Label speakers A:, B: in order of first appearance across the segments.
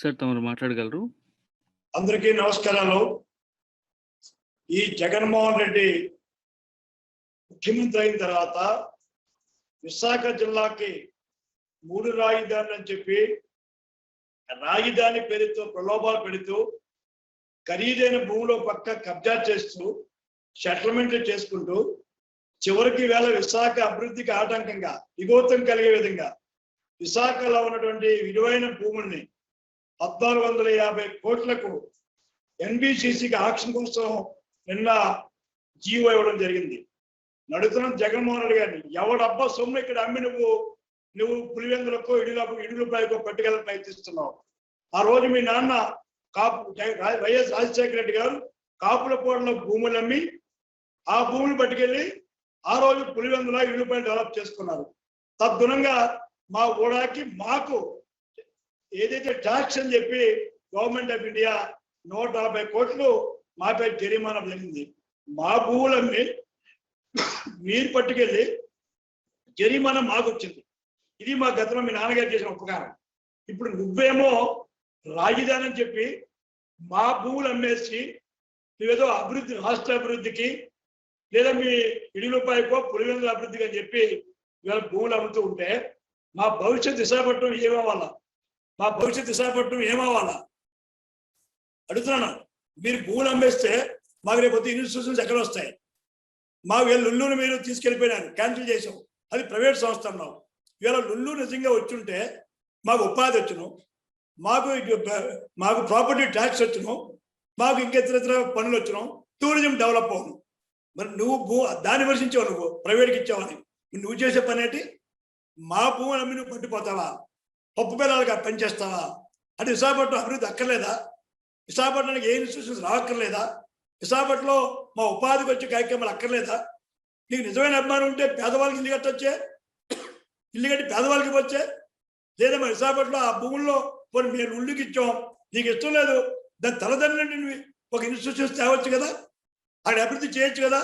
A: Sir తమరు మాట్లాడగలరు.
B: అందరికీ నమస్కారాలు. ఈ జగన్మోహన్ రెడ్డి ముఖ్యమంత్రి అయిన తర్వాత విశాఖ జిల్లాకి 3 రాజధానులు అని చెప్పి రాజధాని పేరుతో ప్రలోభాలు పెడుతూ ఖరీదైన భూములో పక్క కబ్జా చేస్తూ సెటిల్మెంట్లు చేసుకుంటూ చివరికి వేళ విశాఖ అభివృద్ధికి ఆటంకంగా విఘాతం కలిగే విధంగా విశాఖలో ఉన్నటువంటి విలువైన భూముల్ని 1450 కోట్లకు ఎన్బిసిసికి ఆక్షన్ కోసం నిన్న జీవో ఇవ్వడం జరిగింది. నడుతున్న జగన్మోహన్ రెడ్డి గారిని ఎవడబ్బా సొమ్ము ఇక్కడ అమ్మి నువ్వు పులివెందులకో ఇడులపైకో పట్టుకెళ్ళ ప్రయత్నిస్తున్నావు. ఆ రోజు మీ నాన్న వైఎస్ రాజశేఖర రెడ్డి గారు కాపులపోడలో భూములు అమ్మి ఆ భూములు పట్టుకెళ్ళి ఆ రోజు పులివెందుల ఇడులపై డెవలప్ చేసుకున్నారు. తద్గుణంగా మా ఊడాకి మాకు ఏదైతే ట్యాక్స్ అని చెప్పి గవర్నమెంట్ ఆఫ్ ఇండియా 140 కోట్లు మాపై జరిమానా జరిగింది. మా భూములన్నీ మీరు పట్టుకెళ్ళి జరిమానా మాకు వచ్చింది. ఇది మా గతంలో మీ నాన్నగారు చేసిన ఉపకారం. ఇప్పుడు నువ్వేమో రాజధాని అని చెప్పి మా భూములు అమ్మేసి నువ్వేదో అభివృద్ధి రాష్ట్ర అభివృద్ధికి లేదా మీ ఇడులపైకో పులివెందుల అభివృద్ధికి అని చెప్పి ఇవాళ భూములు అమ్ముతూ ఉంటే మా భవిష్యత్ విశాఖపట్నం ఏమవ్వాలా? మా భవిష్యత్ విశాఖపట్నం ఏమవ్వాలా అడుగుతున్నాను. మీరు భూములు అమ్మేస్తే మాకు రేపు ఇన్స్టిట్యూషన్స్ ఎక్కడ వస్తాయి? మా వీళ్ళ లుల్లును మీరు తీసుకెళ్ళిపోయినారు, క్యాన్సిల్ చేసాం. అది ప్రైవేట్ సంస్థ అన్నాం. ఇవాళ లుల్లు నిజంగా వచ్చుంటే మాకు ఉపాధి వచ్చును, మాకు ప్రాపర్టీ ట్యాక్స్ వచ్చును, మాకు ఇంకెతర పనులు వచ్చును, టూరిజం డెవలప్ అవును. మరి నువ్వు దాన్ని వర్షించావు, నువ్వు ప్రైవేట్కి ఇచ్చావని. నువ్వు చేసే పని ఏంటి? మా భూములు అమ్మి నువ్వు పట్టిపోతావా? పప్పు పిల్లలుగా పనిచేస్తావా? అంటే విశాఖపట్నం అభివృద్ధి అక్కర్లేదా? విశాఖపట్నానికి ఏ ఇన్స్టిట్యూషన్స్ రావక్కర్లేదా? విశాఖపట్నంలో మా ఉపాధికి వచ్చే కార్యక్రమాలు అక్కర్లేదా? నీకు నిజమైన అభిమానం ఉంటే పేదవాళ్ళకి ఇల్లు కట్టొచ్చే, ఇల్లు కట్టి పేదవాళ్ళకి వచ్చే. లేదా మా విశాఖపట్నంలో ఆ భూముల్లో పోనీ మేము ఉళ్ళుకి ఇచ్చాం, నీకు ఇష్టం లేదు, దాని తలదండ్రులు ఒక ఇన్స్టిట్యూషన్స్ తేవచ్చు కదా, అక్కడ అభివృద్ధి చేయొచ్చు కదా.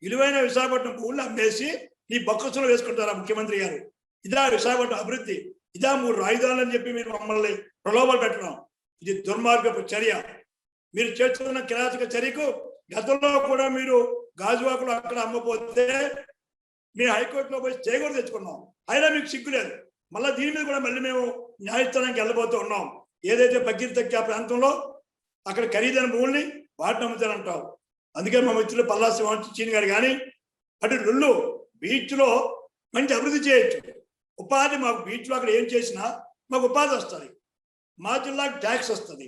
B: విలువైన విశాఖపట్నం భూములు అమ్మేసి నీ బొక్కసులో వేసుకుంటారా ముఖ్యమంత్రి గారు? ఇదా విశాఖపట్నం అభివృద్ధి? ఇదా 3 రాజధానులు అని చెప్పి మీరు మమ్మల్ని ప్రలోభాలు పెట్టడం? ఇది దుర్మార్గపు చర్య. మీరు చేస్తున్న కిరాతక చర్యకు గతంలో కూడా మీరు గాజువాకులు అక్కడ అమ్మపోతే మేము హైకోర్టులో పోయి స్టే కూడా తెచ్చుకున్నాం. అయినా మీకు సిగ్గు లేదు. మళ్ళీ దీని మీద కూడా మళ్ళీ మేము న్యాయస్థానానికి వెళ్ళబోతూ ఉన్నాం. ఏదైతే పకీర్ తగ్గే ప్రాంతంలో అక్కడ ఖరీదైన భూముల్ని వాటిని అమ్ముతారంటావు. అందుకే మా మిత్రులు పల్లా శ్రీనివాస గారు కానీ అటు లుల్లు బీచ్లో మంచి అభివృద్ధి చేయొచ్చు. ఉపాధి మాకు బీచ్లో అక్కడ ఏం చేసినా మాకు ఉపాధి వస్తుంది, మా జిల్లాకి ట్యాక్స్ వస్తుంది,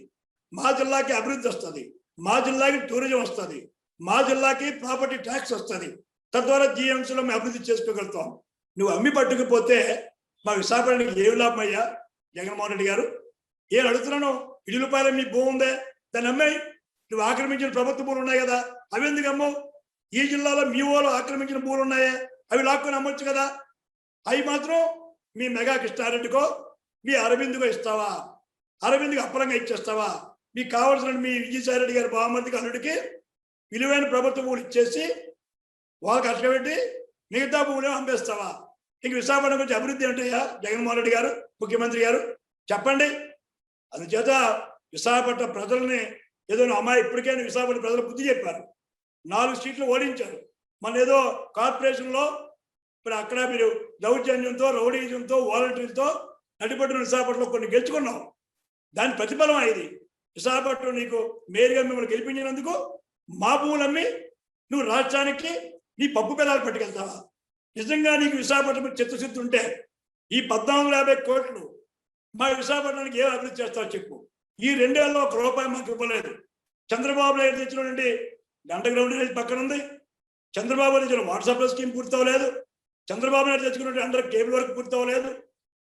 B: మా జిల్లాకి అభివృద్ధి వస్తుంది, మా జిల్లాకి టూరిజం వస్తుంది, మా జిల్లాకి ప్రాపర్టీ ట్యాక్స్ వస్తుంది. తద్వారా జీఎంసీలో మేము అభివృద్ధి చేసుకోగలుగుతాం. నువ్వు అమ్మి పట్టుకుపోతే మా విశాఖపట్నానికి ఏమి లాభం అయ్యా జగన్మోహన్ రెడ్డి గారు? ఏం అడుగుతున్నాను? ఇడులపాయల మీ భూమి ఉందే, దాన్ని అమ్మాయి. నువ్వు ఆక్రమించిన ప్రభుత్వ భూములు ఉన్నాయి కదా, అవి ఎందుకు అమ్మవు? ఈ జిల్లాలో మీ ఊళ్ళో ఆక్రమించిన భూములు ఉన్నాయే, అవి లాక్కొని అమ్మొచ్చు కదా. అవి మాత్రం మీ మెగా కృష్ణారెడ్డికో మీ అరవింద్కో ఇస్తావా? అరవింద్కి అప్పలంగా ఇచ్చేస్తావా? మీకు కావాల్సిన మీ విజయసాయి రెడ్డి గారి బావమరిదికి అల్లుడికి విలువైన ప్రభుత్వ భూములు ఇచ్చేసి వాళ్ళకి కష్టపెట్టి మిగతా భూములు అమ్మేస్తావా? ఇంక విశాఖపట్నం గురించి అభివృద్ధి ఏంటయ్యా జగన్మోహన్ రెడ్డి గారు, ముఖ్యమంత్రి గారు చెప్పండి. అందుచేత విశాఖపట్నం ప్రజల్ని ఏదో అమ్మాయి ఇప్పటికైనా విశాఖపట్నం ప్రజలు బుద్ధి చెప్పారు. 4 సీట్లు ఓడించారు. మన ఏదో కార్పొరేషన్లో ఇప్పుడు అక్కడ మీరు దౌర్జన్యంతో, రౌడీజంతో, వాలంటీర్లతో నడిపడిన విశాఖపట్నంలో కొన్ని గెలుచుకున్నాం. దాని ప్రతిఫలం ఇది. విశాఖపట్నం నీకు మేయర్గా మిమ్మల్ని గెలిపించినందుకు మా భూములమ్మి నువ్వు రాష్ట్రానికి నీ పప్పు పిల్లలు పట్టుకెళ్తావా? నిజంగా నీకు విశాఖపట్నం చిత్తశుద్ధి ఉంటే ఈ 1450 కోట్లు మా విశాఖపట్నానికి ఏం అభివృద్ధి చేస్తావో చెప్పు. ఈ 2 ఏళ్ళలో ₹1 మాకు ఇవ్వలేదు. చంద్రబాబు నాయుడు తెచ్చినటువంటి గంట గ్రౌండ్ పక్కన ఉంది. చంద్రబాబు తెచ్చిన వాట్సాప్ స్కీమ్ పూర్తవలేదు. చంద్రబాబు నాయుడు తెచ్చుకున్నట్టు అండర్ కేబుల్ వర్క్ పూర్తవలేదు.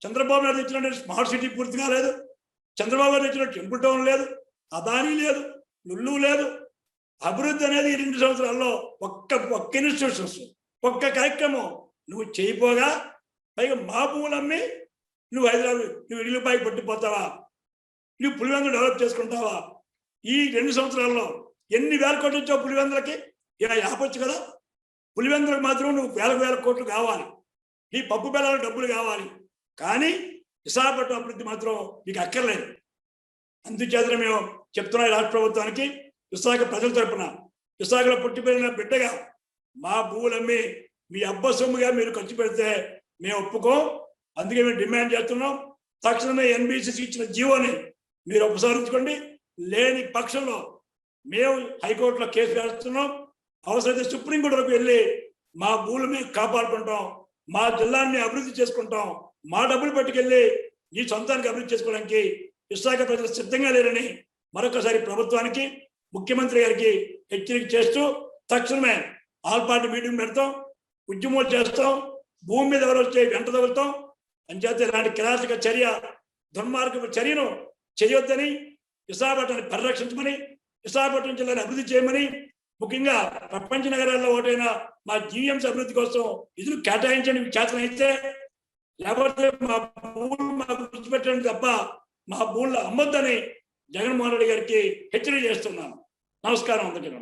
B: చంద్రబాబు నాయుడు తెచ్చినట్టు స్మార్ట్ సిటీ పూర్తి కాలేదు. చంద్రబాబు నాయుడు తెచ్చినట్టు టెంపుల్ టౌన్ లేదు, అదానీ లేదు, లుల్లు లేదు. అభివృద్ధి అనేది ఈ 2 సంవత్సరాల్లో ఒక్క ఇన్స్టిట్యూషన్స్, ఒక్క కార్యక్రమం నువ్వు చేయిపోగా పైగా మా భూములు అమ్మి నువ్వు హైదరాబాద్ నువ్వు ఇళ్ళపైకి పట్టిపోతావా? నువ్వు పులివెందులు డెవలప్ చేసుకుంటావా? ఈ 2 సంవత్సరాల్లో ఎన్ని వేల కోట్లు ఇచ్చావు పులివెందులకి? ఇలా ఆపొచ్చు కదా. పులివెందులకు మాత్రం నువ్వు వేల కోట్లు కావాలి, నీ పప్పు బెల్లాల డబ్బులు కావాలి. కానీ విశాఖపట్నం అభివృద్ధి మాత్రం నీకు అక్కర్లేదు. అందుచేత మేము చెప్తున్నాం రాష్ట్ర ప్రభుత్వానికి, విశాఖ ప్రజల తరపున, విశాఖలో పుట్టి పెరిగిన బిడ్డగా మా భూములమ్మి మీ అబ్బ సొమ్ముగా మీరు ఖర్చు పెడితే మేము ఒప్పుకోం. అందుకే మేము డిమాండ్ చేస్తున్నాం, తక్షణమే ఎన్బిసిసి ఇచ్చిన జీవోని మీరు ఉపసంహరించుకోండి. లేని పక్షంలో మేము హైకోర్టులో కేసు వేస్తున్నాం. అవసరమైతే సుప్రీంకోర్టు వరకు వెళ్ళి మా భూములు మేము కాపాడుకుంటాం, మా జిల్లాని అభివృద్ధి చేసుకుంటాం, మా డబ్బులు పట్టుకెళ్ళి ఈ సొంతానికి అభివృద్ధి చేసుకోవడానికి విశాఖ ప్రజలు సిద్ధంగా లేరని మరొకసారి ప్రభుత్వానికి, ముఖ్యమంత్రి గారికి హెచ్చరిక చేస్తూ తక్షణమే ఆల్ పార్టీ మీటింగ్ పెడతాం, ఉద్యమాలు చేస్తాం, భూమి మీద ఎవరు వచ్చే వెంట తగులుతాం. అంచేత ఇలాంటి కిరాతక చర్య, దుర్మార్గపు చర్యను చేయొద్దని, విశాఖపట్నాన్ని పరిరక్షించమని, విశాఖపట్నం జిల్లాని అభివృద్ధి చేయమని, ముఖ్యంగా ప్రపంచ నగరాల్లో ఓటైన మా జీఎంసీ అభివృద్ధి కోసం నిధులు కేటాయించండి చేతనైతే, లేకపోతే మా భూములు మాకు గుర్తుపెట్టండి తప్ప మా భూములు అమ్మొద్దని జగన్మోహన్ రెడ్డి గారికి హెచ్చరిక చేస్తున్నాను. నమస్కారం అందరికీ.